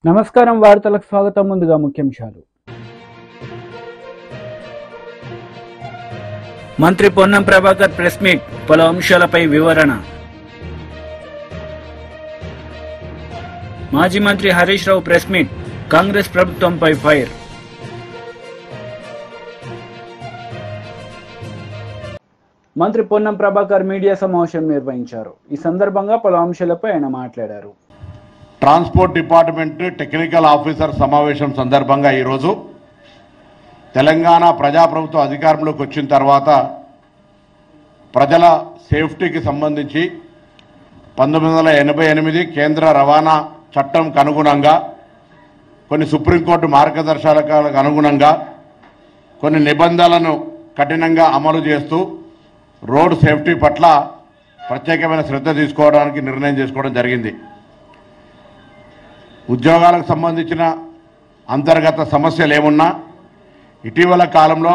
నమస్కారం వార్తలకు స్వాగతం. ముందుగా ముఖ్యాంశాలు. మంత్రి పొన్నం ప్రభాకర్ ప్రెస్ మీట్, పలు అంశాలపై వివరణ. మాజీ మంత్రి హరీష్ రావు ప్రెస్ మీట్, కాంగ్రెస్ ప్రభుత్వంపై ఫైర్. మంత్రి పొన్నం ప్రభాకర్ మీడియా సమావేశం నిర్వహించారు. ఈ సందర్భంగా పలు అంశాలపై ఆయన మాట్లాడారు. ట్రాన్స్పోర్ట్ డిపార్ట్మెంట్ టెక్నికల్ ఆఫీసర్ సమావేశం సందర్భంగా ఈరోజు తెలంగాణ ప్రజాప్రభుత్వం అధికారంలోకి వచ్చిన తర్వాత ప్రజల సేఫ్టీకి సంబంధించి 1988 కేంద్ర రవాణా చట్టంకు అనుగుణంగా, కొన్ని సుప్రీంకోర్టు మార్గదర్శకాలకు అనుగుణంగా కొన్ని నిబంధనలను కఠినంగా అమలు చేస్తూ రోడ్ సేఫ్టీ పట్ల ప్రత్యేకమైన శ్రద్ధ తీసుకోవడానికి నిర్ణయం చేసుకోవడం జరిగింది. ఉద్యోగాలకు సంబంధించిన అంతర్గత సమస్యలు ఏమున్నా ఇటీవల కాలంలో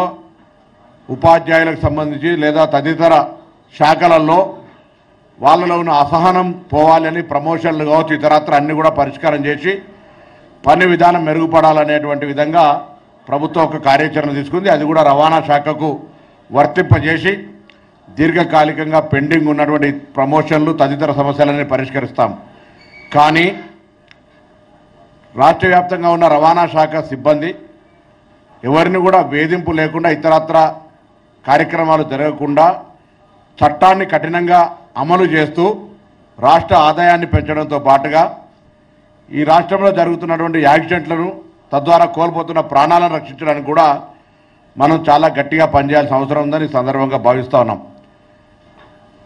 ఉపాధ్యాయులకు సంబంధించి లేదా తదితర శాఖలలో వాళ్ళలో ఉన్న అసహనం పోవాలని ప్రమోషన్లు కావచ్చు, ఇతరత్ర అన్ని కూడా పరిష్కారం చేసి పని విధానం మెరుగుపడాలనేటువంటి విధంగా ప్రభుత్వం ఒక కార్యాచరణ తీసుకుంది. అది కూడా రవాణా శాఖకు వర్తింపజేసి దీర్ఘకాలికంగా పెండింగ్ ఉన్నటువంటి ప్రమోషన్లు తదితర సమస్యలన్నీ పరిష్కరిస్తాం. కానీ రాష్ట్ర వ్యాప్తంగా ఉన్న రవాణా శాఖ సిబ్బంది ఎవరిని కూడా వేధింపు లేకుండా, ఇతరత్ర కార్యక్రమాలు జరగకుండా చట్టాన్ని కఠినంగా అమలు చేస్తూ రాష్ట్ర ఆదాయాన్ని పెంచడంతో పాటుగా ఈ రాష్ట్రంలో జరుగుతున్నటువంటి యాక్సిడెంట్లను, తద్వారా కోల్పోతున్న ప్రాణాలను రక్షించడానికి కూడా మనం చాలా గట్టిగా పనిచేయాల్సిన అవసరం ఉందని ఈ సందర్భంగా భావిస్తూ ఉన్నాం.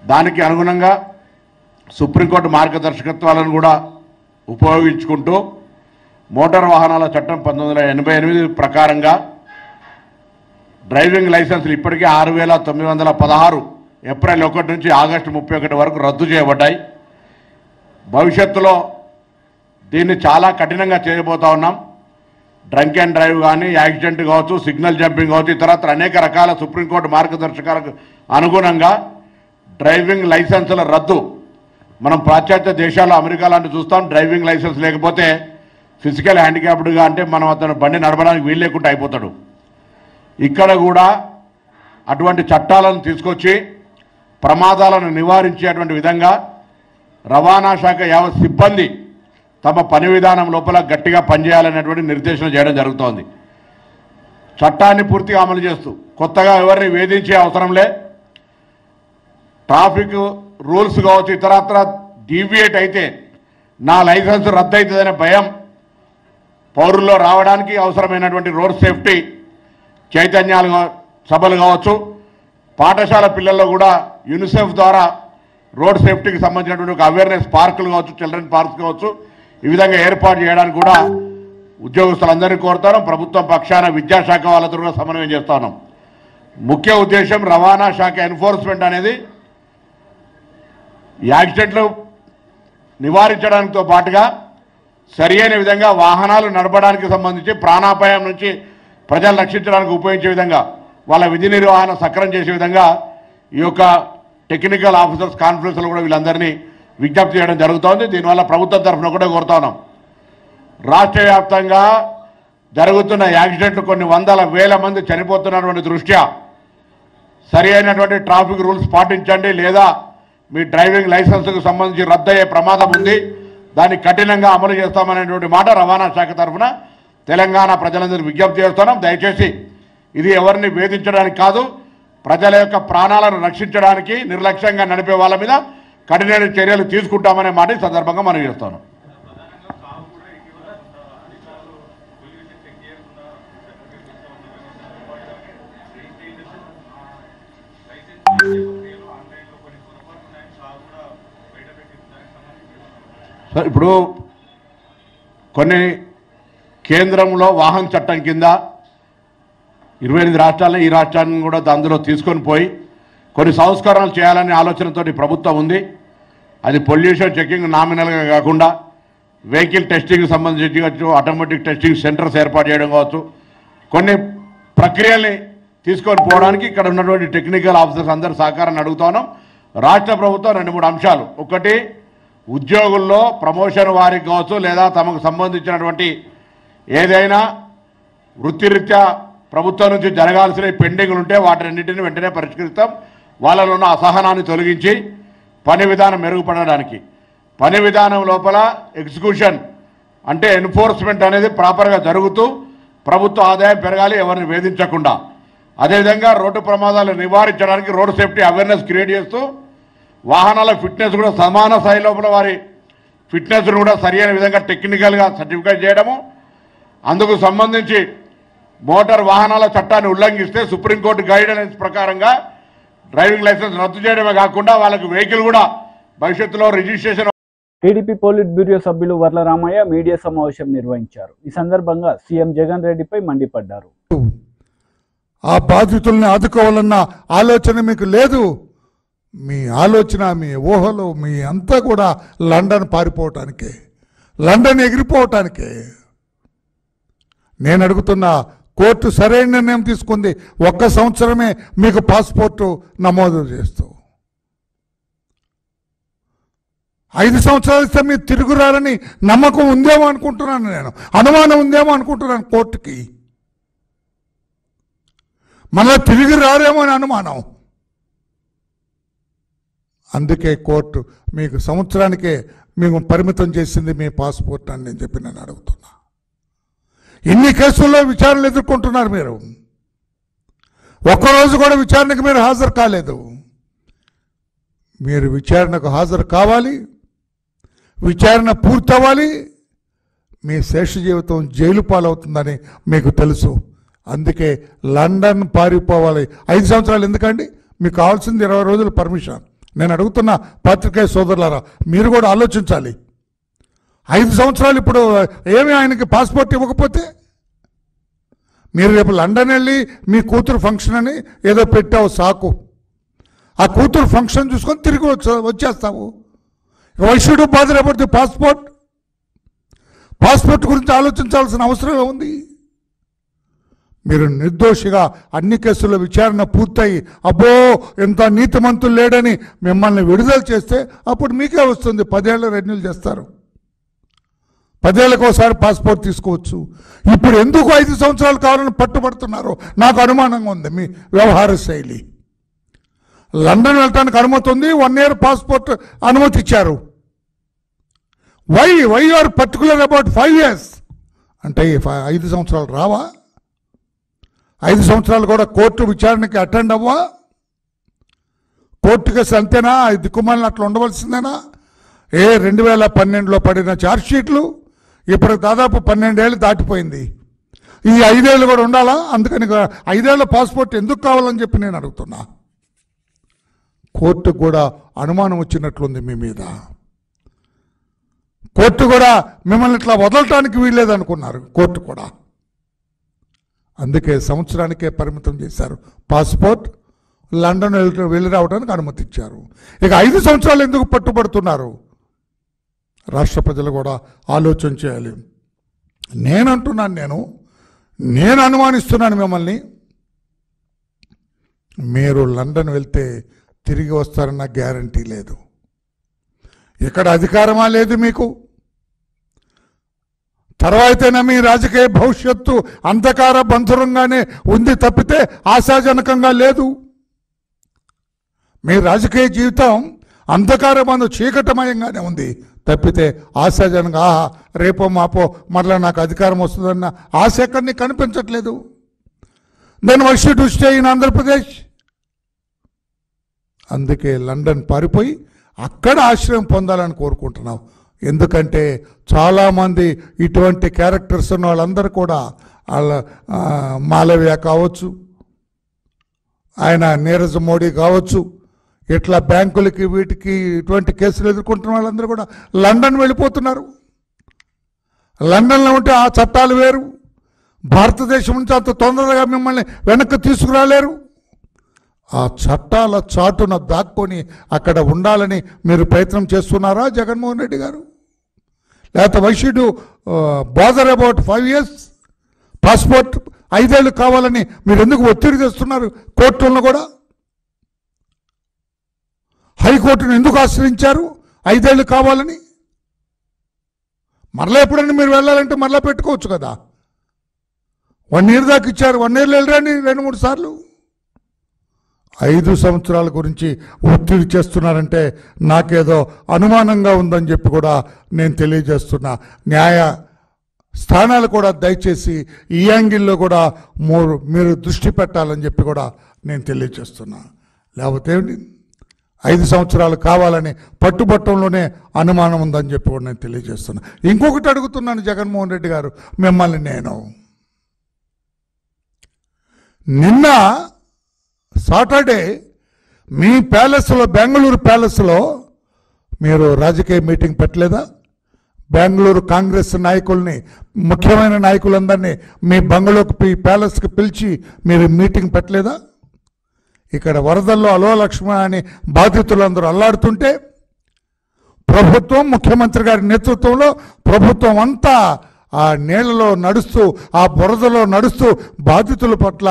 దానికి అనుగుణంగా సుప్రీంకోర్టు మార్గదర్శకత్వాలను కూడా ఉపయోగించుకుంటూ మోటార్ వాహనాల చట్టం 1988 ప్రకారంగా డ్రైవింగ్ లైసెన్సులు ఇప్పటికే 6,916 ఏప్రిల్ 1 నుంచి ఆగస్టు 31 వరకు రద్దు చేయబడ్డాయి. భవిష్యత్తులో దీన్ని చాలా కఠినంగా చేయబోతా ఉన్నాం. డ్రంక్ అండ్ డ్రైవ్ కానీ, యాక్సిడెంట్ కావచ్చు, సిగ్నల్ జంపింగ్ కావచ్చు, ఇతరత్ర అనేక రకాల సుప్రీంకోర్టు మార్గదర్శకాలకు అనుగుణంగా డ్రైవింగ్ లైసెన్సుల రద్దు. మనం పాశ్చాత్య దేశాల్లో అమెరికా లాంటి చూస్తాం. డ్రైవింగ్ లైసెన్స్ లేకపోతే ఫిజికల్ హ్యాండిక్యాప్డ్గా అంటే మనం అతను బండి నడపడానికి వీలు లేకుండా అయిపోతాడు. ఇక్కడ కూడా అటువంటి చట్టాలను తీసుకొచ్చి ప్రమాదాలను నివారించేటువంటి విధంగా రవాణా శాఖ యావత్ సిబ్బంది తమ పని విధానం లోపల గట్టిగా పనిచేయాలనేటువంటి నిర్దేశన చేయడం జరుగుతోంది. చట్టాన్ని పూర్తిగా అమలు చేస్తూ కొత్తగా ఎవరిని వేధించే అవసరం లే. ట్రాఫిక్ రూల్స్ కావచ్చు, ఇతరత్ర డీవియేట్ అయితే నా లైసెన్స్ రద్దు అవుతుందనే భయం పౌరుల్లో రావడానికి అవసరమైనటువంటి రోడ్ సేఫ్టీ చైతన్యాలు సభలు కావచ్చు, పాఠశాల పిల్లల్లో కూడా యూనిసెఫ్ ద్వారా రోడ్ సేఫ్టీకి సంబంధించినటువంటి ఒక అవేర్నెస్ పార్కులు కావచ్చు, చిల్డ్రన్ పార్క్స్ కావచ్చు, ఈ విధంగా ఏర్పాటు చేయడానికి కూడా ఉద్యోగస్తులందరినీ కోరుతాను. ప్రభుత్వం పక్షాన విద్యాశాఖ వాళ్ళతో కూడా సమన్వయం చేస్తా ఉన్నాం. ముఖ్య ఉద్దేశం రవాణా శాఖ ఎన్ఫోర్స్మెంట్ అనేది యాక్సిడెంట్లు నివారించడానితో పాటుగా సరి అయిన విధంగా వాహనాలు నడపడానికి సంబంధించి ప్రాణాపాయం నుంచి ప్రజలు రక్షించడానికి ఉపయోగించే విధంగా వాళ్ళ విధి నిర్వహణ సక్రం చేసే విధంగా ఈ యొక్క టెక్నికల్ ఆఫీసర్స్ కాన్ఫరెన్స్లో కూడా వీళ్ళందరినీ విజ్ఞప్తి చేయడం జరుగుతోంది. దీనివల్ల ప్రభుత్వం తరఫున కూడా కోరుతా ఉన్నాం. రాష్ట్ర వ్యాప్తంగా జరుగుతున్న యాక్సిడెంట్లు కొన్ని వందల వేల మంది చనిపోతున్నటువంటి దృష్ట్యా సరి అయినటువంటి ట్రాఫిక్ రూల్స్ పాటించండి, లేదా మీ డ్రైవింగ్ లైసెన్స్కు సంబంధించి రద్దయ్యే ప్రమాదం ఉంది, దాన్ని కఠినంగా అమలు చేస్తామనేటువంటి మాట రవాణా శాఖ తరఫున తెలంగాణ ప్రజలందరూ విజ్ఞప్తి చేస్తున్నాం. దయచేసి ఇది ఎవరిని వేధించడానికి కాదు, ప్రజల యొక్క ప్రాణాలను రక్షించడానికి నిర్లక్ష్యంగా నడిపే వాళ్ళ మీద కఠిన చర్యలు తీసుకుంటామనే మాట ఈ సందర్భంగా మనం చేస్తాను. సార్, ఇప్పుడు కొన్ని కేంద్రంలో వాహన చట్టం కింద 28 రాష్ట్రాలను, ఈ రాష్ట్రాన్ని కూడా అందులో తీసుకొని పోయి కొన్ని సంస్కరణలు చేయాలనే ఆలోచనతో ప్రభుత్వం ఉంది. అది పొల్యూషన్ చెకింగ్ నామినల్గా కాకుండా వెహికల్ టెస్టింగ్ సంబంధించి కావచ్చు, ఆటోమేటిక్ టెస్టింగ్ సెంటర్స్ ఏర్పాటు చేయడం కావచ్చు, కొన్ని ప్రక్రియల్ని తీసుకొని పోవడానికి ఇక్కడ ఉన్నటువంటి టెక్నికల్ ఆఫీసర్స్ అందరూ సహకారాన్ని అడుగుతా ఉన్నాం. రాష్ట్ర ప్రభుత్వం 2-3 అంశాలు, ఒకటి ఉద్యోగుల్లో ప్రమోషన్ వారికి కావచ్చు లేదా తమకు సంబంధించినటువంటి ఏదైనా వృత్తిరీత్యా ప్రభుత్వం నుంచి జరగాల్సిన పెండింగ్లు ఉంటే వాటిన్నింటినీ వెంటనే పరిష్కరిస్తాం. వాళ్ళలో ఉన్న అసహనాన్ని తొలగించి పని విధానం మెరుగుపడడానికి, పని విధానం లోపల ఎగ్జిక్యూషన్ అంటే ఎన్ఫోర్స్మెంట్ అనేది ప్రాపర్గా జరుగుతూ ప్రభుత్వ ఆదాయం పెరగాలి, ఎవరిని వేధించకుండా. అదేవిధంగా రోడ్డు ప్రమాదాలు నివారించడానికి రోడ్ సేఫ్టీ అవేర్నెస్ క్రియేట్ చేస్తూ వాహనాల ఫిట్నెస్ కూడా సమాన స్థాయి లోపల వారి ఫిట్నెస్ను కూడా సరైన విధంగా టెక్నికల్గా సర్టిఫికేట్ చేయడము, అందుకు సంబంధించి మోటార్ వాహనాల చట్టాన్ని ఉల్లంఘిస్తే సుప్రీంకోర్టు గైడెన్స్ ప్రకారంగా డ్రైవింగ్ లైసెన్స్ రద్దు చేయడమే కాకుండా వాళ్ళకి వెహికల్ కూడా భవిష్యత్తులో రిజిస్ట్రేషన్. టీడీపీ పోలిట్ బ్యూరో సభ్యులు వర్ల రామయ్య మీడియా సమావేశం నిర్వహించారు. ఈ సందర్భంగా సీఎం జగన్ రెడ్డిపై మండిపడ్డారు. ఆ బాధితుల్ని ఆదుకోవాలన్న ఆలోచన మీకు లేదు. మీ ఆలోచన, మీ ఊహలు, మీ అంతా కూడా లండన్ పారిపోవటానికే, లండన్ ఎగిరిపోవటానికే. నేను అడుగుతున్నా, కోర్టు సరైన నిర్ణయం తీసుకుంది. 1 సంవత్సరమే మీకు పాస్పోర్టు నమోదు చేస్తూ 5 సంవత్సరాలు ఇస్తే మీరు తిరుగురారని నమ్మకం ఉందేమో అనుకుంటున్నాను, నేను అనుమానం ఉందేమో అనుకుంటున్నాను. కోర్టుకి మళ్ళీ తిరిగి రారేమో అని అనుమానం. అందుకే కోర్టు మీకు సంవత్సరానికే మీకు పరిమితం చేసింది మీ పాస్పోర్ట్ అని చెప్పి నేను అడుగుతున్నా. ఇన్ని కేసుల్లో విచారణలు ఎదుర్కొంటున్నారు మీరు. ఒక్కరోజు కూడా విచారణకు మీరు హాజరు కాలేదు. మీరు విచారణకు హాజరు కావాలి, విచారణ పూర్తవ్వాలి. మీ శేష జీవితం జైలు పాలవుతుందని మీకు తెలుసు. అందుకే లండన్ పారిపోవాలి. 5 సంవత్సరాలు ఎందుకండి? మీకు కావాల్సింది 20 రోజులు పర్మిషన్. నేను అడుగుతున్న పత్రికా సోదరులారా, మీరు కూడా ఆలోచించాలి. 5 సంవత్సరాలు ఇప్పుడు ఏమి ఆయనకి పాస్పోర్ట్ ఇవ్వకపోతే మీరు రేపు లండన్ వెళ్ళి మీ కూతురు ఫంక్షన్ అని ఏదో పెట్టావు సాకు. ఆ కూతురు ఫంక్షన్ చూసుకొని తిరిగి వచ్చేస్తావు. Why should bother about the passport? Passport గురించి ఆలోచించాల్సిన అవసరం ఉంది. మీరు నిర్దోషిగా అన్ని కేసుల్లో విచారణ పూర్తయి అబ్బో ఎంత నీతిమంతులు లేడని మిమ్మల్ని విడుదల చేస్తే అప్పుడు మీకే వస్తుంది. 10 ఏళ్ళ రెన్యూల్ చేస్తారు, 10 ఏళ్ళకి ఒకసారి పాస్పోర్ట్ తీసుకోవచ్చు. ఇప్పుడు ఎందుకు 5 సంవత్సరాలు కావాలని పట్టుబడుతున్నారో నాకు అనుమానంగా ఉంది మీ వ్యవహార శైలి. లండన్ వెళ్ళటానికి అనుమతి ఉంది, 1 ఇయర్ పాస్పోర్ట్ అనుమతి ఇచ్చారు. Why are particular about 5 years అంటే 5 సంవత్సరాలు రావా? 5 సంవత్సరాలు కూడా కోర్టు విచారణకి అటెండ్ అవ్వా? కోర్టు కేసు అంతేనా? దిక్కుమాలిన అట్లా ఉండవలసిందేనా? 2012లో పడిన ఛార్జ్షీట్లు ఇప్పుడు దాదాపు 12 ఏళ్ళు దాటిపోయింది. ఈ 5 ఏళ్ళు కూడా ఉండాలా? అందుకని 5 ఏళ్ళ పాస్పోర్ట్ ఎందుకు కావాలని చెప్పి నేను అడుగుతున్నా. కోర్టు కూడా అనుమానం వచ్చినట్లుంది మీ మీద. కోర్టు కూడా మిమ్మల్ని ఇట్లా వదలటానికి వీల్లేదనుకున్నారు కోర్టు కూడా. అందుకే సంవత్సరానికే పరిమితం చేశారు పాస్పోర్ట్. లండన్ వెళ్ళి రావడానికి అనుమతి ఇచ్చారు. ఇక 5 సంవత్సరాలు ఎందుకు పట్టుబడుతున్నారు? రాష్ట్ర ప్రజలు కూడా ఆలోచన చేయాలి. నేను అనుమానిస్తున్నాను మిమ్మల్ని. మీరు లండన్ వెళ్తే తిరిగి వస్తారన్న గ్యారంటీ లేదు. ఇక్కడ అధికారమా లేదు మీకు. తర్వాతైనా మీ రాజకీయ భవిష్యత్తు అంధకార బంధురంగానే ఉంది తప్పితే ఆశాజనకంగా లేదు. మీ రాజకీయ జీవితం అంధకార బంధు చీకటమయంగానే ఉంది తప్పితే ఆశాజనంగా రేపో మాపో మరలా నాకు అధికారం వస్తుందన్న ఆశ ఎక్కడిని కనిపించట్లేదు. Then why should stay in Andhra Pradesh? అందుకే లండన్ పారిపోయి అక్కడ ఆశ్రయం పొందాలని కోరుకుంటున్నావు. ఎందుకంటే చాలామంది ఇటువంటి క్యారెక్టర్స్ ఉన్న వాళ్ళందరూ కూడా వాళ్ళ మాలవ్య కావచ్చు, ఆయన నీరజ్ మోడీ కావచ్చు, ఇట్లా బ్యాంకులకి వీటికి ఇటువంటి కేసులు ఎదుర్కొంటున్న వాళ్ళందరూ కూడా లండన్ వెళ్ళిపోతున్నారు. లండన్లో ఉంటే ఆ చట్టాలు వేరు. భారతదేశం నుంచి అంత తొందరగా మిమ్మల్ని వెనక్కి తీసుకురాలేరు. ఆ చట్టాల చాటున దాక్కొని అక్కడ ఉండాలని మీరు ప్రయత్నం చేస్తున్నారా జగన్మోహన్ రెడ్డి గారు? లేకపోతే why should bother about 5 years? Passport 5 ఏళ్ళు కావాలని మీరు ఎందుకు ఒత్తిడి తెస్తున్నారు? కోర్టులను కూడా హైకోర్టును ఎందుకు ఆశ్రయించారు? 5 ఏళ్ళు కావాలని? మరలా ఎప్పుడైనా మీరు వెళ్ళాలంటే మరలా పెట్టుకోవచ్చు కదా. 1 ఇయర్ దాకా ఇచ్చారు, 1 ఇయర్లో వెళ్ళరండి 2-3 సార్లు. 5 సంవత్సరాల గురించి ఒత్తిడి చేస్తున్నారంటే నాకేదో అనుమానంగా ఉందని చెప్పి కూడా నేను తెలియజేస్తున్నా. న్యాయ స్థానాలు కూడా దయచేసి ఈ యాంగిల్లో కూడా మీరు దృష్టి పెట్టాలని చెప్పి కూడా నేను తెలియజేస్తున్నా. లేకపోతే 5 సంవత్సరాలు కావాలని పట్టుబట్టంలోనే అనుమానం ఉందని చెప్పి కూడా నేను తెలియజేస్తున్నా. ఇంకొకటి అడుగుతున్నాను జగన్మోహన్ రెడ్డి గారు మిమ్మల్ని, నేను నిన్న సాటర్డే మీ ప్యాలెస్లో, బెంగళూరు ప్యాలెస్లో మీరు రాజకీయ మీటింగ్ పెట్టలేదా? బెంగళూరు కాంగ్రెస్ నాయకుల్ని, ముఖ్యమైన నాయకులందరినీ మీ బంగళూరుకి, ప్యాలెస్కి పిలిచి మీరు మీటింగ్ పెట్టలేదా? ఇక్కడ వరదల్లో అలో లక్ష్మణ అని బాధితులందరూ అల్లాడుతుంటే ప్రభుత్వం, ముఖ్యమంత్రి గారి నేతృత్వంలో ప్రభుత్వం అంతా ఆ నీళ్లలో నడుస్తూ, ఆ బురదలో నడుస్తూ బాధితుల పట్ల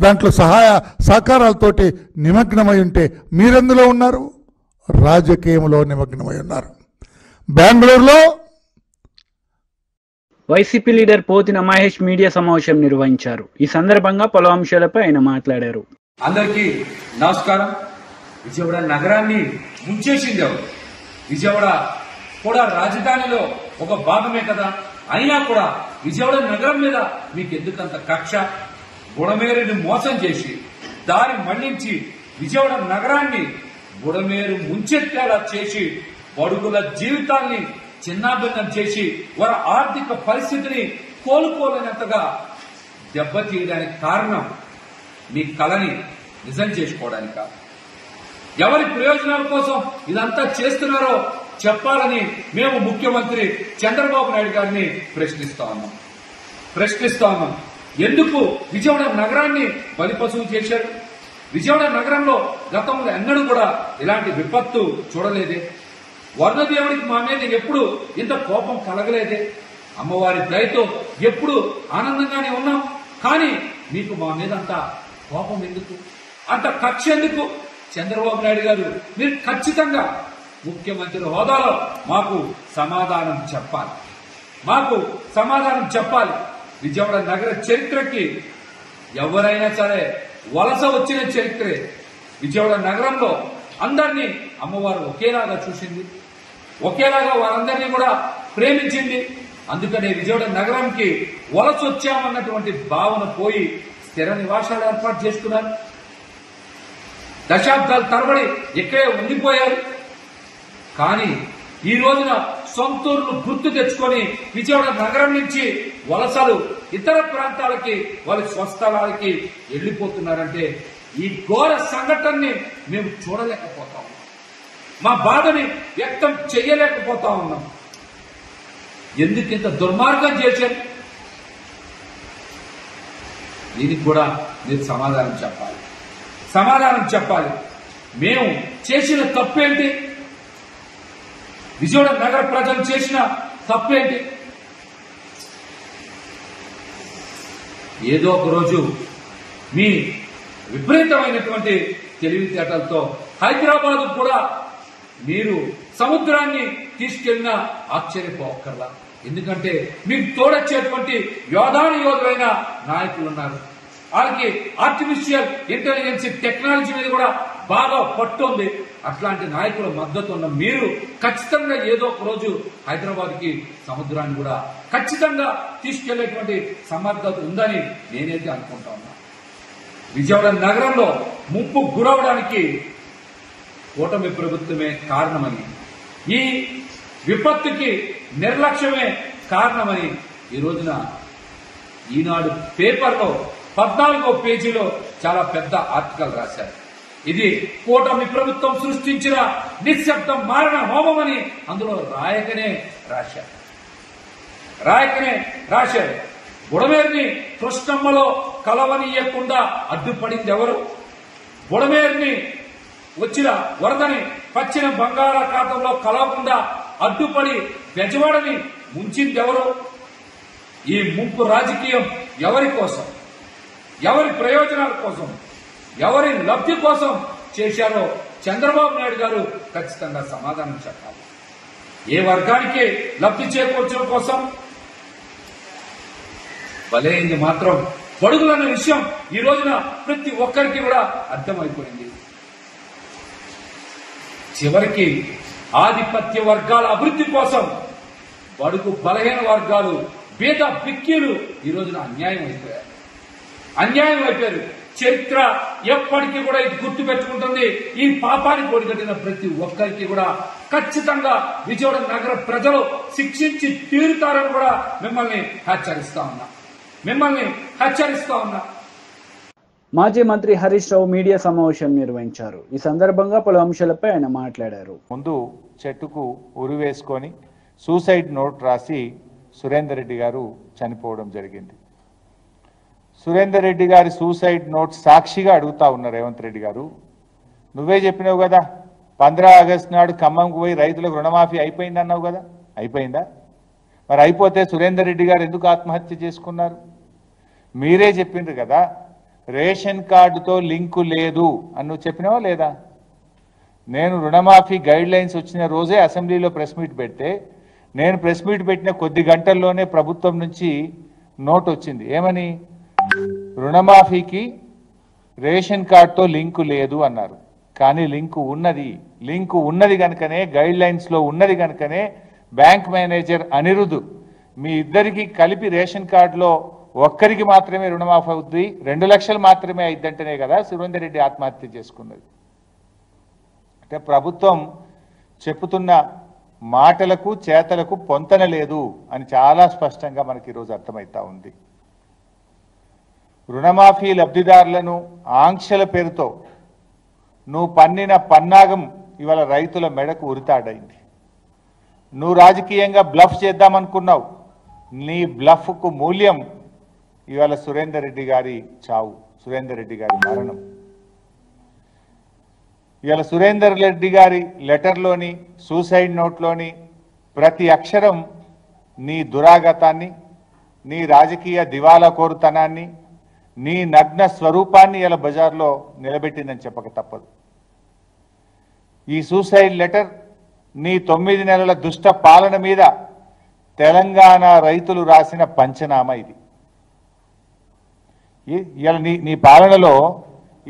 దాంట్లో సహాయ సహకారాలతోటి నిమగ్నమై ఉంటే మీరెందులో ఉన్నారు? రాజకీయంలో నిమగ్నమై ఉన్నారు. బెంగళూరులో YCP leader Pothina Mahesh media సమావేశం నిర్వహించారు. ఈ సందర్భంగా పలు అంశాలపై ఆయన మాట్లాడారు. అందరికీ నమస్కారం. విజయవాడ నగరాన్ని ముంచేసింది ఎవరు? విజయవాడ కూడా రాజధానిలో ఒక భాగమే కదా. అయినా కూడా విజయవాడ నగరం మీద మీకు ఎందుకంత కక్ష? బుడమేరుని మోసం చేసి దారి మళ్లించి విజయవాడ నగరాన్ని బుడమేరు ముంచెత్తేలా చేసి బడుగుల జీవితాన్ని చిన్నాభిన్నం చేసి వారి ఆర్థిక పరిస్థితిని కోలుకోలేనంతగా దెబ్బతీయడానికి కారణం మీ కళని నిజం చేసుకోవడానిక? ఎవరి ప్రయోజనాల కోసం ఇదంతా చేస్తున్నారో చెప్పాలని మేము ముఖ్యమంత్రి చంద్రబాబు నాయుడు గారిని ప్రశ్నిస్తా ఉన్నాం. ఎందుకు విజయవాడ నగరాన్ని బలిపశువు చేశారు? విజయవాడ నగరంలో గతంలో ఎన్నడూ కూడా ఇలాంటి విపత్తు చూడలేదే. వర్ణదేవుడికి మా మీద ఎప్పుడు ఇంత కోపం కలగలేదే. అమ్మవారి దయతో ఎప్పుడు ఆనందంగానే ఉన్నాం. కానీ మీకు మా మీద అంత కోపం ఎందుకు, అంత కక్ష ఎందుకు? చంద్రబాబు నాయుడు గారు, మీరు ఖచ్చితంగా ముఖ్యమంత్రి హోదాలో మాకు సమాధానం చెప్పాలి. విజయవాడ నగర చరిత్రకి ఎవరైనా సరే వలస వచ్చిన చరిత్రే. విజయవాడ నగరంలో అందరినీ అమ్మవారు ఒకేలాగా చూసింది, ఒకేలాగా వారందరినీ కూడా ప్రేమించింది. అందుకనే విజయవాడ నగరానికి వలస వచ్చామన్నటువంటి భావన పోయి స్థిర నివాసాలు ఏర్పాటు చేసుకున్నారు. దశాబ్దాల తరబడి ఇక్కడే ఉండిపోయారు. కానీ ఈ రోజున సొంతూరును గుర్తు తెచ్చుకొని విజయవాడ నగరం నుంచి వలసలు ఇతర ప్రాంతాలకి, వాళ్ళ స్వస్థలాలకి వెళ్లిపోతున్నారంటే ఈ ఘోర సంఘటనని మేము చూడలేకపోతా ఉన్నాం. మా బాధని వ్యక్తం చెయ్యలేకపోతా ఉన్నాం. ఎందుకు ఇంత దుర్మార్గం చేశారు? దీనికి కూడా మీరు సమాధానం చెప్పాలి. మేము చేసిన తప్పేంటి? విజయవాడ నగర ప్రజలు చేసిన తప్పేంటి? ఏదో ఒక రోజు మీ విపరీతమైనటువంటి తెలివితేటలతో హైదరాబాద్ కూడా మీరు సముద్రాన్ని తీసుకెళ్లినా ఆశ్చర్యపోకర్లా. ఎందుకంటే మీకు తోడొచ్చేటువంటి యోధులైన నాయకులు ఉన్నారు. వాళ్ళకి ఆర్టిఫిషియల్ ఇంటెలిజెన్స్ టెక్నాలజీ మీద కూడా బాగా పట్టుంది. అట్లాంటి నాయకుల మద్దతు ఉన్న మీరు ఖచ్చితంగా ఏదో ఒక రోజు హైదరాబాద్ కి సముద్రాన్ని కూడా ఖచ్చితంగా తీసుకెళ్లేటువంటి సమర్థత ఉందని నేనైతే అనుకుంటా ఉన్నా. విజయవాడ నగరంలో ముప్పు గురవడానికి కూటమి ప్రభుత్వమే కారణమని, ఈ విపత్తుకి నిర్లక్ష్యమే కారణమని ఈ రోజున ఈనాడు పేపర్లో 14వ పేజీలో చాలా పెద్ద ఆర్టికల్ రాశారు. ఇది కూటమి ప్రభుత్వం సృష్టించిన నిశ్శబ్ద మారణ హోమం అని అందులో రాయకనే రాశారు. బుడమేరుని కృష్ణమ్మలో కలవనీయకుండా అడ్డుపడింది ఎవరు? బుడమేరుని వచ్చిన వరదని పశ్చిమ బంగాళాఖాతంలో కలవకుండా అడ్డుపడి బెజవాడని ముంచింది ఎవరు? ఈ ముంపు రాజకీయం ఎవరి కోసం, ఎవరి ప్రయోజనాల కోసం, ఎవరి లబ్ధి కోసం చేశారో చంద్రబాబు నాయుడు గారు ఖచ్చితంగా సమాధానం చెప్పాలి. ఏ వర్గానికి లబ్ధి చేకూర్చడం కోసం బలైంది మాత్రం బడుగులన్న విషయం ఈ రోజున ప్రతి ఒక్కరికి కూడా అర్థమైపోయింది. చివరికి ఆధిపత్య వర్గాల అభివృద్ధి కోసం బడుగు బలహీన వర్గాలు బీద బిక్కీలు ఈ రోజున అన్యాయం అయిపోయారు. చరిత్ర ఎప్పటికీ కూడా ఇది గుర్తు పెట్టుకుంటుంది. ఈ పాపానికి ఒడిగట్టిన ప్రతి ఒక్కరికి కూడా ఖచ్చితంగా విజయవాడ నగర ప్రజలు శిక్షించి తీరుతారని కూడా మిమ్మల్ని హెచ్చరిస్తా ఉన్నా. మాజీ మంత్రి హరీష్ రావు మీడియా సమావేశం నిర్వహించారు. ఈ సందర్భంగా పలు అంశాలపై ఆయన మాట్లాడారు. ముందు చెట్టుకు ఉరివేసుకొని సూసైడ్ నోట్ రాసి సురేందర్ రెడ్డి గారు చనిపోవడం జరిగింది. సురేందర్ రెడ్డి గారి సూసైడ్ నోట్ సాక్షిగా అడుగుతా ఉన్నారు రేవంత్ రెడ్డి గారు, నువ్వే చెప్పినావు కదా 15 ఆగస్టు నాడు ఖమ్మంకు పోయి రైతులకు రుణమాఫీ అయిపోయింది అన్నావు కదా, అయిపోయిందా? మరి అయిపోతే సురేందర్ రెడ్డి గారు ఎందుకు ఆత్మహత్య చేసుకున్నారు? మీరే చెప్పిండ్రు కదా రేషన్ కార్డుతో లింకు లేదు అని నువ్వు చెప్పినావా లేదా? నేను రుణమాఫీ గైడ్ లైన్స్ వచ్చిన రోజే అసెంబ్లీలో ప్రెస్ మీట్ పెడితే నేను ప్రెస్ మీట్ పెట్టిన కొద్ది గంటల్లోనే ప్రభుత్వం నుంచి నోట్ వచ్చింది. ఏమని? రుణమాఫీకి రేషన్ కార్డుతో లింకు లేదు అన్నారు. కానీ లింకు ఉన్నది కనుకనే గైడ్ లైన్స్లో ఉన్నది కనుకనే బ్యాంక్ మేనేజర్ అనిరుద్ మీ ఇద్దరికి కలిపి రేషన్ కార్డులో ఒక్కరికి మాత్రమే రుణమాఫీ అవుద్ది, 2 లక్షలు మాత్రమే అయిద్దంటేనే కదా సురేందర్ రెడ్డి ఆత్మహత్య చేసుకున్నది. అంటే ప్రభుత్వం చెప్పుతున్న మాటలకు చేతలకు పొంతన లేదు అని చాలా స్పష్టంగా మనకి ఈరోజు అర్థమవుతా ఉంది. రుణమాఫీ లబ్ధిదారులను ఆంక్షల పేరుతో నువ్వు పన్నిన పన్నాగం ఇవాళ రైతుల మెడకు ఉరితాడైంది. నువ్వు రాజకీయంగా బ్లఫ్ చేద్దామనుకున్నావు. నీ బ్లఫ్కు మూల్యం ఇవాళ సురేందర్ రెడ్డి గారి చావు, సురేందర్ రెడ్డి గారి మరణం. ఇవాళ సురేందర్ రెడ్డి గారి లెటర్లోని సూసైడ్ నోట్లోని ప్రతి అక్షరం నీ దురాగతాన్ని, నీ రాజకీయ దివాలా కోరుతనాన్ని, నీ నగ్న స్వరూపాన్ని ఇలా బజార్లో నిలబెట్టిందని చెప్పక తప్పదు. ఈ సూసైడ్ లెటర్ నీ 9 నెలల దుష్ట పాలన మీద తెలంగాణ రైతులు రాసిన పంచనామా ఇది. ఇలా నీ పాలనలో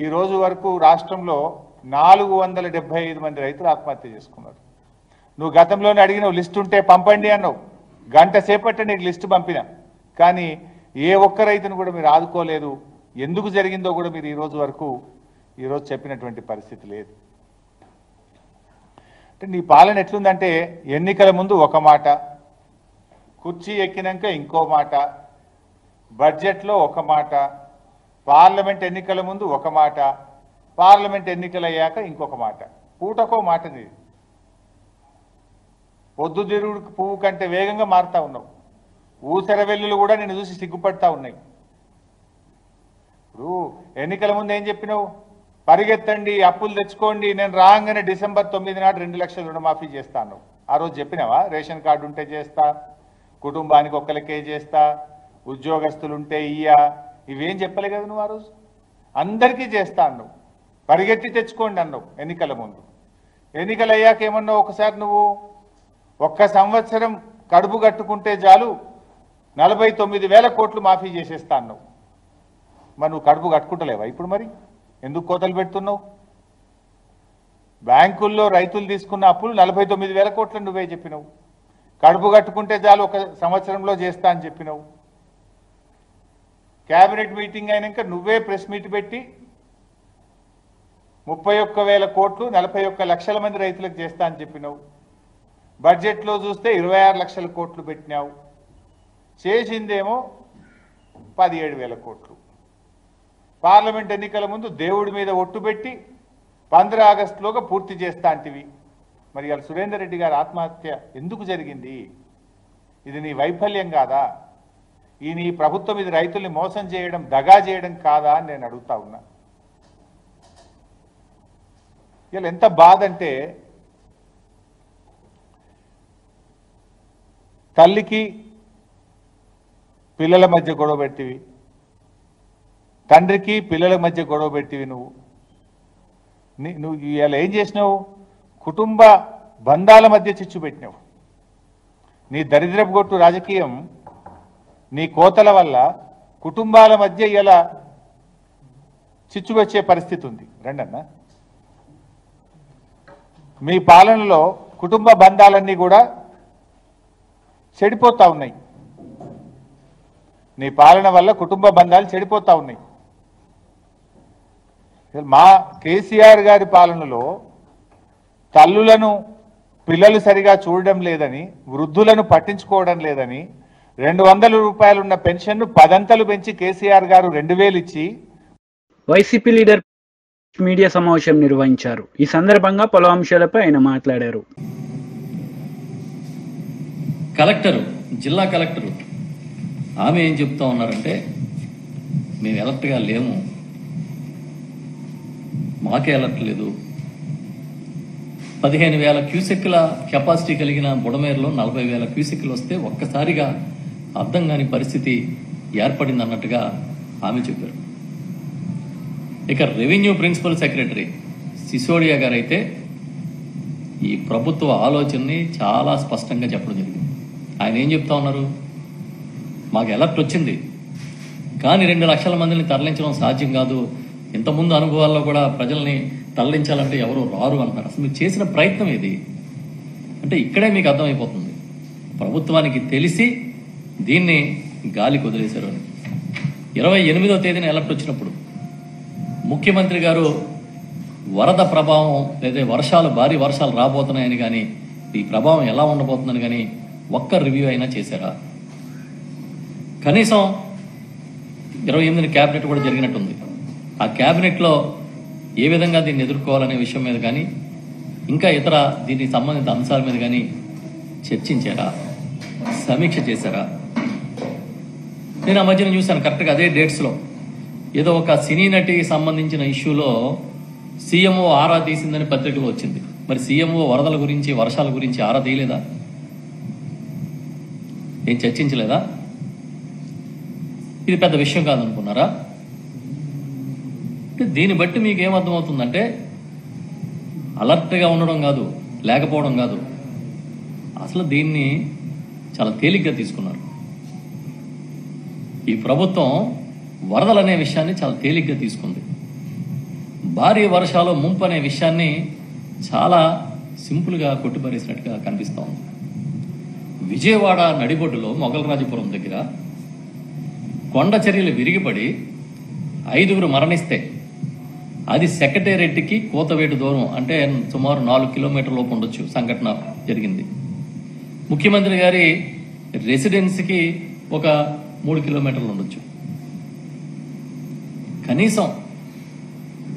ఈ రోజు వరకు రాష్ట్రంలో 475 మంది రైతులు ఆత్మహత్య చేసుకున్నారు. నువ్వు గతంలోనే అడిగిన లిస్టు ఉంటే పంపండి అన్నావు. గంట సేపట్టే నీకు లిస్టు పంపిన, కానీ ఏ ఒక్క రైతును కూడా మీరు ఆదుకోలేదు. ఎందుకు జరిగిందో కూడా మీరు ఈరోజు చెప్పినటువంటి పరిస్థితి లేదు. అంటే నీ పాలన ఎట్లుందంటే ఎన్నికల ముందు ఒక మాట, కుర్చీ ఎక్కినాక ఇంకో మాట, బడ్జెట్లో ఒక మాట, పార్లమెంట్ ఎన్నికల ముందు ఒక మాట, పార్లమెంట్ ఎన్నికలు అయ్యాక ఇంకొక మాట, పూటకో మాట. నీది పొద్దుతిరుగుడు పువ్వు కంటే వేగంగా మారుతా ఉన్నావు. ఊసర వెల్లులు కూడా నిన్ను చూసి సిగ్గుపడతా ఉన్నాయి. ఇప్పుడు ఎన్నికల ముందు ఏం చెప్పినావు? పరిగెత్తండి, అప్పులు తెచ్చుకోండి, నేను రాగానే డిసెంబర్ 9 నాడు 2 లక్షలు రుణమాఫీ చేస్తాను. ఆ రోజు చెప్పినావా? రేషన్ కార్డు ఉంటే చేస్తా, కుటుంబానికి ఒక్కరికే చేస్తా, ఉద్యోగస్తులుంటే ఇవేం చెప్పలే కదా నువ్వు. ఆ రోజు అందరికీ చేస్తా అన్నావు, పరిగెత్తి తెచ్చుకోండి అన్నావు ఎన్నికల ముందు. ఎన్నికలు అయ్యాక ఏమన్నావు? ఒకసారి నువ్వు 1 సంవత్సరం కడుపు కట్టుకుంటే చాలు 49,000 కోట్లు మాఫీ చేసేస్తా అన్నావు. మరి నువ్వు కడుపు కట్టుకుంటలేవా ఇప్పుడు? మరి ఎందుకు కోతలు పెడుతున్నావు? బ్యాంకుల్లో రైతులు తీసుకున్న అప్పులు 49,000 కోట్లు నువ్వే చెప్పినావు. కడుపు కట్టుకుంటే చాలు 1 సంవత్సరంలో చేస్తా అని చెప్పినావు. క్యాబినెట్ మీటింగ్ అయినాక నువ్వే ప్రెస్ మీట్ పెట్టి 31,000 కోట్లు 41 లక్షల మంది రైతులకు చేస్తా అని చెప్పినావు. బడ్జెట్లో చూస్తే 26 లక్షల కోట్లు పెట్టినావు. చేసిందేమో 17,000 కోట్లు. పార్లమెంట్ ఎన్నికల ముందు దేవుడి మీద ఒట్టు పెట్టి 15 ఆగస్టులోగా పూర్తి చేస్తా అంటివి. మరి ఇవాళ సురేందర్ రెడ్డి గారి ఆత్మహత్య ఎందుకు జరిగింది? ఇది నీ వైఫల్యం కాదా? ఈ నీ ప్రభుత్వం ఇది రైతుల్ని మోసం చేయడం, దగా చేయడం కాదా అని నేను అడుగుతా ఉన్నా. ఇలా ఎంత బాధ అంటే, తల్లికి పిల్లల మధ్య గొడవ పెడితివి, తండ్రికి పిల్లల మధ్య గొడవ పెట్టివి నువ్వు. నువ్వు ఇవాళ ఏం చేసినావు? కుటుంబ బంధాల మధ్య చిచ్చు పెట్టినావు. నీ దరిద్రపు గొట్టు రాజకీయం, నీ కోతల వల్ల కుటుంబాల మధ్య ఇలా చిచ్చు వచ్చే పరిస్థితి ఉంది. రండన్నా, మీ పాలనలో కుటుంబ బంధాలన్నీ కూడా చెడిపోతా ఉన్నాయి. నీ పాలన వల్ల కుటుంబ బంధాలు చెడిపోతా ఉన్నాయి. మా కేసీఆర్ గారి పాలనలో తల్లులను పిల్లలు సరిగా చూడడం లేదని, వృద్ధులను పట్టించుకోవడం లేదని 200 రూపాయలు ఉన్న పెన్షన్ను 10 అంతలు పెంచి కేసీఆర్ గారు 2000 ఇచ్చి వైసీపీ లీడర్ మీడియా సమావేశం నిర్వహించారు. ఈ సందర్భంగా పలు అంశాలపై ఆయన మాట్లాడారు. కలెక్టరు, జిల్లా కలెక్టరు ఆమె ఏం చెప్తా ఉన్నారంటే, మేము ఎలర్ట్గా లేము, మాకే అలర్ట్ లేదు. 15,000 క్యూసెక్కుల కెపాసిటీ కలిగిన బుడమేరులో 40,000 క్యూసెక్కులు వస్తే ఒక్కసారిగా అర్థం కాని పరిస్థితి ఏర్పడింది అన్నట్టుగా ఆమె చెప్పారు. ఇక రెవెన్యూ ప్రిన్సిపల్ సెక్రటరీ సిసోడియా గారు అయితే ఈ ప్రభుత్వ ఆలోచనని చాలా స్పష్టంగా చెప్పడం జరిగింది. ఆయన ఏం చెప్తా ఉన్నారు, మాకు అలర్ట్ వచ్చింది కానీ 2 లక్షల మందిని తరలించడం సాధ్యం కాదు, ఇంతకుముందు అనుభవాల్లో కూడా ప్రజల్ని తరలించాలంటే ఎవరు రారు అంటారు. అసలు మీరు చేసిన ప్రయత్నం ఏది అంటే ఇక్కడే మీకు అర్థమైపోతుంది ప్రభుత్వానికి తెలిసి దీన్ని గాలి కుదిలేశారు అని. 28వ తేదీన అలర్ట్ వచ్చినప్పుడు ముఖ్యమంత్రి గారు వరద ప్రభావం లేదా వర్షాలు, భారీ వర్షాలు రాబోతున్నాయని కానీ ఈ ప్రభావం ఎలా ఉండబోతుందని కానీ ఒక్క రివ్యూ అయినా చేశారా? కనీసం 28ని క్యాబినెట్ కూడా జరిగినట్టుంది. ఆ క్యాబినెట్లో ఏ విధంగా దీన్ని ఎదుర్కోవాలనే విషయం మీద కానీ ఇంకా ఇతర దీనికి సంబంధిత అంశాల మీద కానీ చర్చించారా, సమీక్ష చేశారా? నేను ఆ మధ్యన చూశాను, కరెక్ట్గా అదే డేట్స్లో ఏదో ఒక సినీ నటికి సంబంధించిన ఇష్యూలో సీఎంఓ ఆరా తీసిందని పత్రికలో వచ్చింది. మరి సీఎంఓ వరదల గురించి, వర్షాల గురించి ఆరా తీయలేదా? ఏం చర్చించలేదా? ఇది పెద్ద విషయం కాదనుకున్నారా? దీన్ని బట్టి మీకు ఏమర్థమవుతుందంటే అలర్ట్గా ఉండడం కాదు, లేకపోవడం కాదు, అసలు దీన్ని చాలా తేలిగ్గా తీసుకున్నారు. ఈ ప్రభుత్వం వరదలు అనే విషయాన్ని చాలా తేలిగ్గా తీసుకుంది. భారీ వర్షాలు, ముంపు అనే విషయాన్ని చాలా సింపుల్గా కొట్టిపరేసినట్టుగా కనిపిస్తూ ఉంది. విజయవాడ నడిబొడ్డులో మొగలరాజపురం దగ్గర కొండ చర్యలు విరిగిపడి 5గురు మరణిస్తే అది సెక్రటేరియట్కి కోతవేటు దూరం, అంటే సుమారు 4 కిలోమీటర్ల లోపు ఉండొచ్చు సంఘటన జరిగింది. ముఖ్యమంత్రి గారి రెసిడెన్సీకి ఒక 3 కిలోమీటర్లు ఉండొచ్చు. కనీసం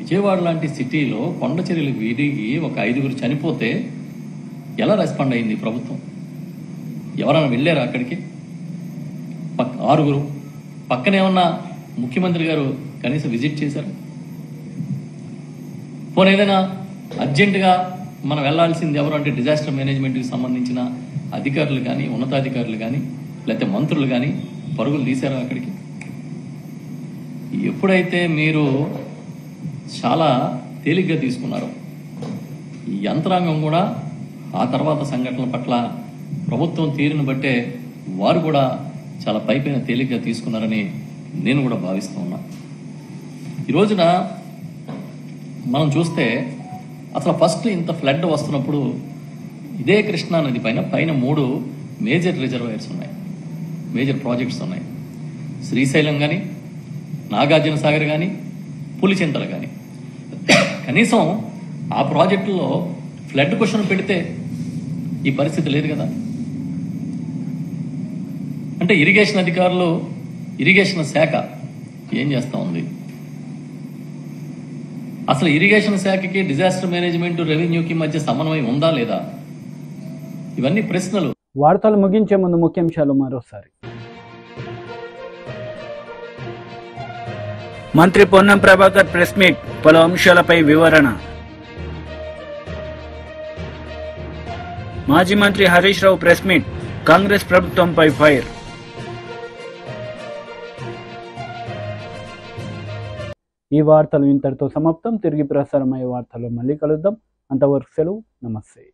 విజయవాడ లాంటి సిటీలో కొండ చర్యలు విరిగి ఒక 5గురు చనిపోతే ఎలా రెస్పాండ్ అయింది ప్రభుత్వం? ఎవరైనా వెళ్ళారా అక్కడికి? 6గురు పక్కనే ఉన్న ముఖ్యమంత్రి గారు కనీసం విజిట్ చేశారు? పోనీ ఏదైనా అర్జెంటుగా మనం వెళ్లాల్సింది ఎవరు అంటే డిజాస్టర్ మేనేజ్మెంట్కి సంబంధించిన అధికారులు కానీ, ఉన్నతాధికారులు కానీ, లేకపోతే మంత్రులు కానీ పరుగులు తీశారా అక్కడికి? ఎప్పుడైతే మీరు చాలా తేలిగ్గా తీసుకున్నారో ఈ యంత్రాంగం కూడా ఆ తర్వాత సంఘటనల పట్ల ప్రభుత్వం తీరును బట్టే వారు కూడా చాలా పైపైన తేలిగ్గా తీసుకున్నారని నేను కూడా భావిస్తూ ఉన్నా. ఈ రోజున మనం చూస్తే అసలు ఫస్ట్ ఇంత ఫ్లడ్ వస్తున్నప్పుడు ఇదే కృష్ణా నది పైన 3 మేజర్ రిజర్వాయర్స్ ఉన్నాయి, మేజర్ ప్రాజెక్ట్స్ ఉన్నాయి. శ్రీశైలం కానీ, నాగార్జున సాగర్ కానీ, పులిచింతలు కానీ. కనీసం ఆ ప్రాజెక్టులో ఫ్లడ్ క్వశ్చన్ పెడితే ఈ పరిస్థితి లేదు కదా. అంటే ఇరిగేషన్ అధికారులు, ఇరిగేషన్ శాఖ ఏం చేస్తూ ఉంది? అసలు ఇరిగేషన్ శాఖకి, డిజాస్టర్ మేనేజ్మెంట్, రెవెన్యూకి మధ్య సమన్వయం ఉందా లేదా? ఇవన్నీ ప్రశ్నలు. వార్తలు ముగించే ముందు ముఖ్యాంశాలు మరోసారి. మంత్రి పొన్నం ప్రభాకర్ ప్రెస్ మీట్, పలు అంశాలపై వివరణ. మాజీ మంత్రి హరీష్ రావు ప్రెస్ మీట్, కాంగ్రెస్ ప్రభుత్వంపై ఫైర్. ఈ వార్తలు ఇంతటితో సమాప్తం. తిరిగి ప్రసారమయ్యే వార్తల్లో మళ్ళీ కలుద్దాం. అంతవరకు సెలవు. నమస్తే.